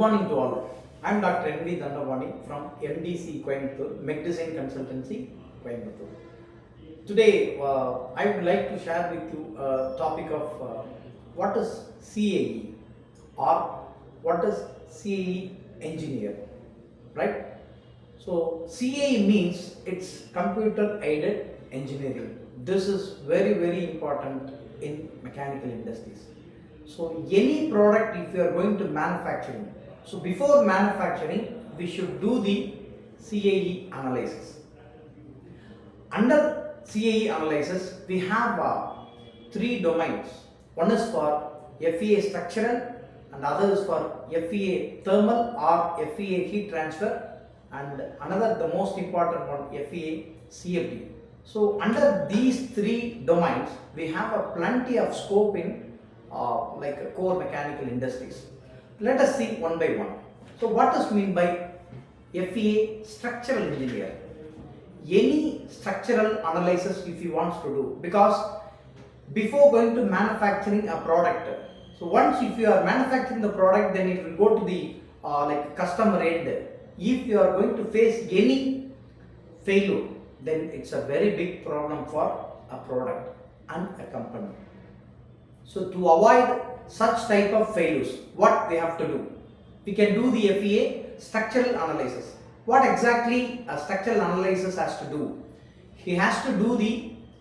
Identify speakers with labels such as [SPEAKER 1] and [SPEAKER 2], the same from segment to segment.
[SPEAKER 1] morning to all. I am Dr.N Dhandapani from MDC Coimbatore, MEK Design Consultancy, Coimbatore. Today, I would like to share with you a topic of what is CAE or what is CAE engineer, right? So, CAE means it's computer aided engineering. This is very important in mechanical industries. So, any product if you are going to manufacturing, so before manufacturing, we should do the CAE analysis. Under CAE analysis, we have three domains. One is for FAA structural and other is for FAA thermal or FAA heat transfer, and another, the most important one, FAA CFD. So under these three domains, we have a plenty of scope in like core mechanical industries. Let us see one by one. So what is mean by FAA structural engineer? Any structural analysis if you want to do, because before going to manufacturing a product, so once if you are manufacturing the product, then it will go to the like customer end. If you are going to face any failure, then it's a very big problem for a product and a company. So to avoid such type of failures, what we have to do? We can do the FAA structural analysis. What exactly a structural analysis has to do? He has to do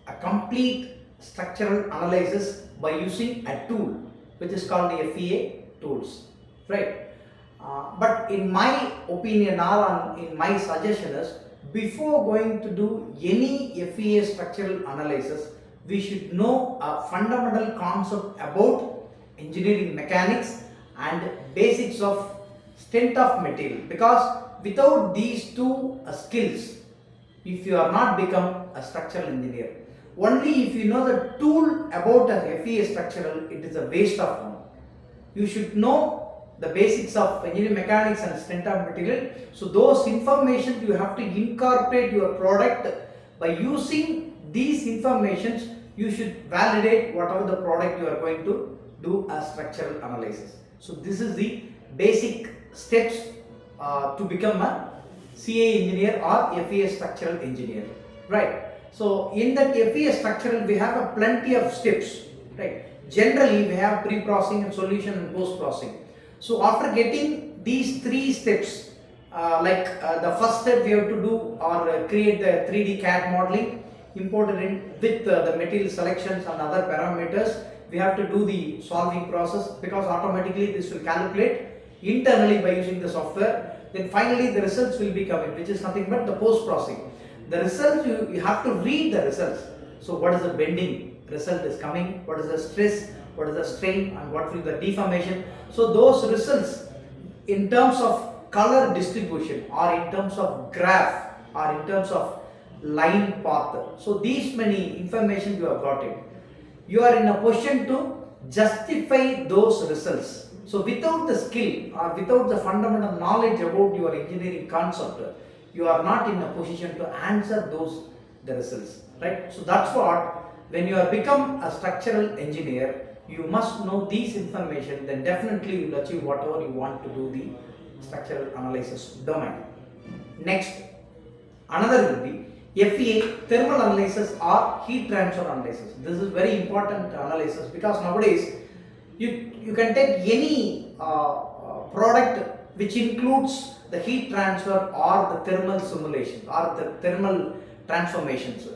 [SPEAKER 1] a complete structural analysis by using a tool which is called the FAA tools, right? But in my opinion or in my suggestion is, before going to do any FAA structural analysis, we should know a fundamental concept about engineering mechanics and basics of strength of material, because without these two skills, if you are not become a structural engineer, only if you know the tool about a FAA structural, it is a waste of time. You should know the basics of engineering mechanics and strength of material. So those information you have to incorporate your product. By using these informations, you should validate whatever the product you are going to do a structural analysis. So this is the basic steps to become a CAE engineer or FAA structural engineer, right? So in that FAA structural, we have a plenty of steps, right? Generally, we have pre-processing and solution and post-processing. So after getting these three steps, the first step we have to do or create the 3D CAD modeling, import it in with the material selections and other parameters. We have to do the solving process, because automatically this will calculate internally by using the software. Then finally the results will be coming, which is nothing but the post-processing. The results, you have to read the results. So what is the bending result is coming, what is the stress, what is the strain, and what will be the deformation. So those results in terms of color distribution or in terms of graph or in terms of line path. So these many information you have got it. You are in a position to justify those results. So without the skill or without the fundamental knowledge about your engineering concept, you are not in a position to answer the results, right? So that's what, when you have become a structural engineer, you must know these information, then definitely you will achieve whatever you want to do the structural analysis domain. Next, another will be FAA thermal analysis or heat transfer analysis. This is very important analysis, because nowadays you can take any product which includes the heat transfer or the thermal simulation or the thermal transformations.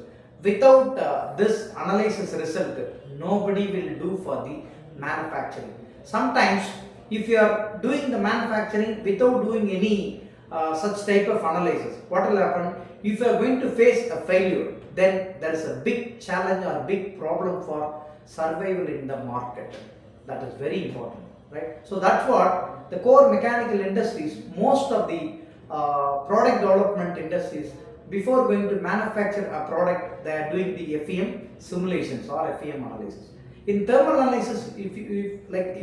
[SPEAKER 1] Without this analysis result, nobody will do for the manufacturing. Sometimes if you are doing the manufacturing without doing any such type of analysis, what will happen? If you are going to face a failure, then there is a big challenge or big problem for survival in the market. That is very important, right? So that's what the core mechanical industries, most of the product development industries, before going to manufacture a product, they are doing the FEM simulations or FEM analysis. In thermal analysis, if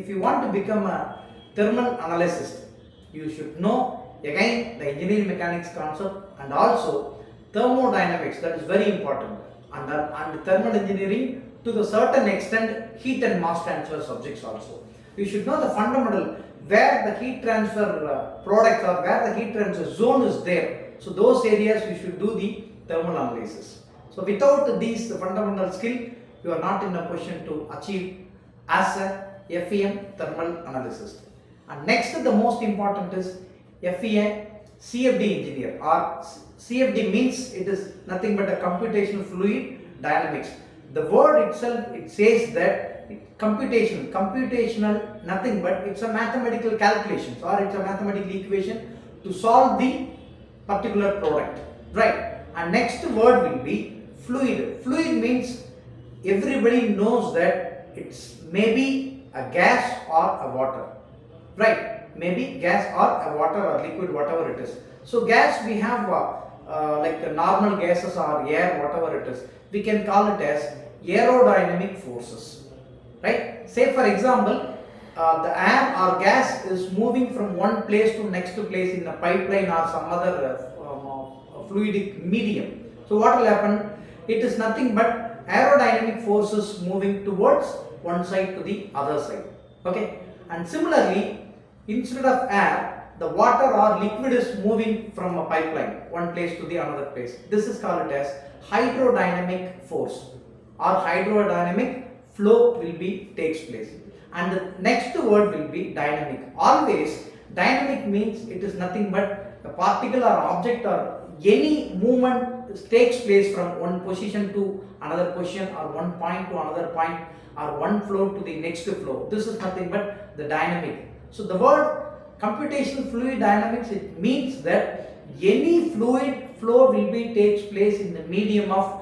[SPEAKER 1] you want to become a thermal analyst, you should know again the engineering mechanics concept and also thermodynamics. That is very important. And thermal engineering, to the certain extent, heat and mass transfer subjects also. You should know the fundamental where the heat transfer product or where the heat transfer zone is there. So those areas you should do the thermal analysis. So without these fundamental skill, you are not in a position to achieve as a FEM thermal analysis. And next, the most important is FEA CFD engineer, or CFD means it is nothing but a computational fluid dynamics. The word itself, it says that computational nothing but it's a mathematical calculations or it's a mathematical equation to solve the particular product, right? And next word will be fluid. Fluid means everybody knows that it's maybe a gas or a water, right? Maybe gas or a water or liquid, whatever it is. So gas, we have like normal gases or air, whatever it is, we can call it as aerodynamic forces, right? Say for example, the air or gas is moving from one place to next place in a pipeline or some other fluidic medium. So what will happen? It is nothing but aerodynamic forces moving towards one side to the other side, okay? And similarly, instead of air, the water or liquid is moving from a pipeline one place to the another place. This is called as hydrodynamic force or hydrodynamic flow will be takes place. And the next word will be dynamic. Always dynamic means it is nothing but a particle or object or any movement takes place from one position to another position or one point to another point or one flow to the next flow. This is nothing but the dynamic. So the word computational fluid dynamics, it means that any fluid flow will be takes place in the medium of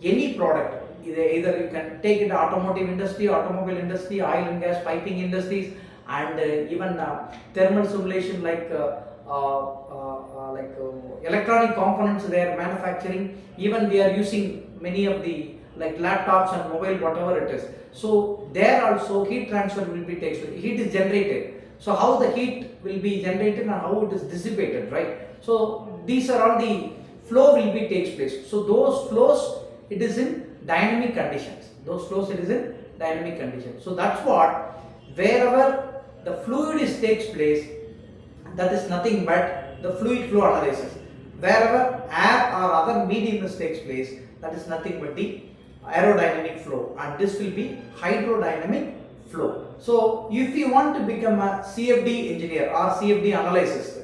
[SPEAKER 1] any product. Either you can take it automotive industry, automobile industry, oil and gas piping industries, and even thermal simulation like electronic components they are manufacturing. Even we are using many of the like laptops and mobile, whatever it is. So there also heat transfer will be takes place. Heat is generated. So how the heat will be generated and how it is dissipated, right? So these are all the flow will be takes place. So those flows, it is in dynamic conditions. Those flows, it is in dynamic conditions. So that's what, wherever the fluid is takes place, that is nothing but the fluid flow analysis. Wherever air or other medium takes place, that is nothing but the aerodynamic flow, and this will be hydrodynamic flow. So if you want to become a CFD engineer or CFD analyst,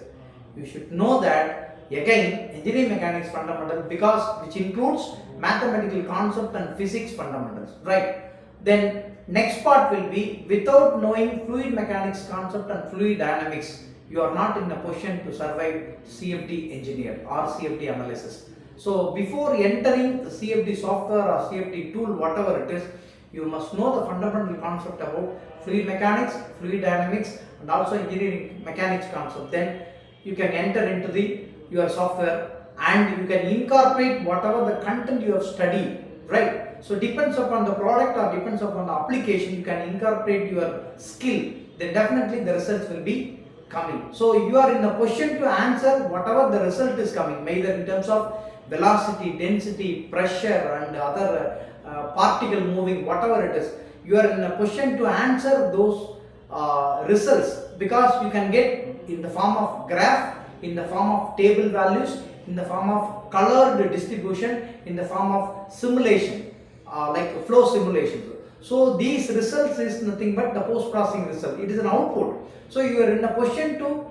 [SPEAKER 1] you should know that again engineering mechanics fundamental, because which includes mathematical concept and physics fundamentals, right? Then next part will be, without knowing fluid mechanics concept and fluid dynamics, you are not in a position to survive CFD engineer or CFD analysis. So before entering the CFD software or CFD tool, whatever it is, you must know the fundamental concept about fluid mechanics, fluid dynamics, and also engineering mechanics concept. Then you can enter into your software and you can incorporate whatever the content you have studied, right? So depends upon the product or depends upon the application, you can incorporate your skill, then definitely the results will be coming. So you are in a position to answer whatever the result is coming, either in terms of velocity, density, pressure and other particle moving, whatever it is, you are in a position to answer those results, because you can get in the form of graph, in the form of table values, in the form of colored distribution, in the form of simulation, like flow simulations. So these results is nothing but the post-processing result. It is an output. So you are in a position to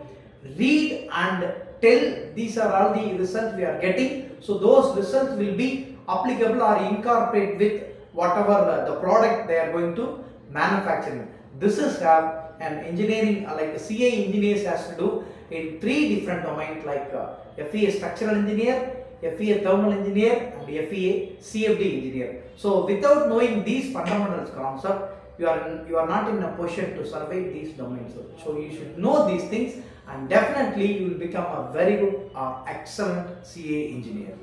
[SPEAKER 1] read and tell these are all the results we are getting. So those results will be applicable or incorporate with whatever the product they are going to manufacturing. This is an engineering like a CAE engineers has to do in 3 different domains, like FAA Structural Engineer, FAA Thermal Engineer and FAA CFD Engineer. So without knowing these fundamentals concept, you are not in a position to survive these domains. So you should know these things, and definitely you will become a very good excellent CAE engineer.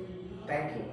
[SPEAKER 1] Thank you.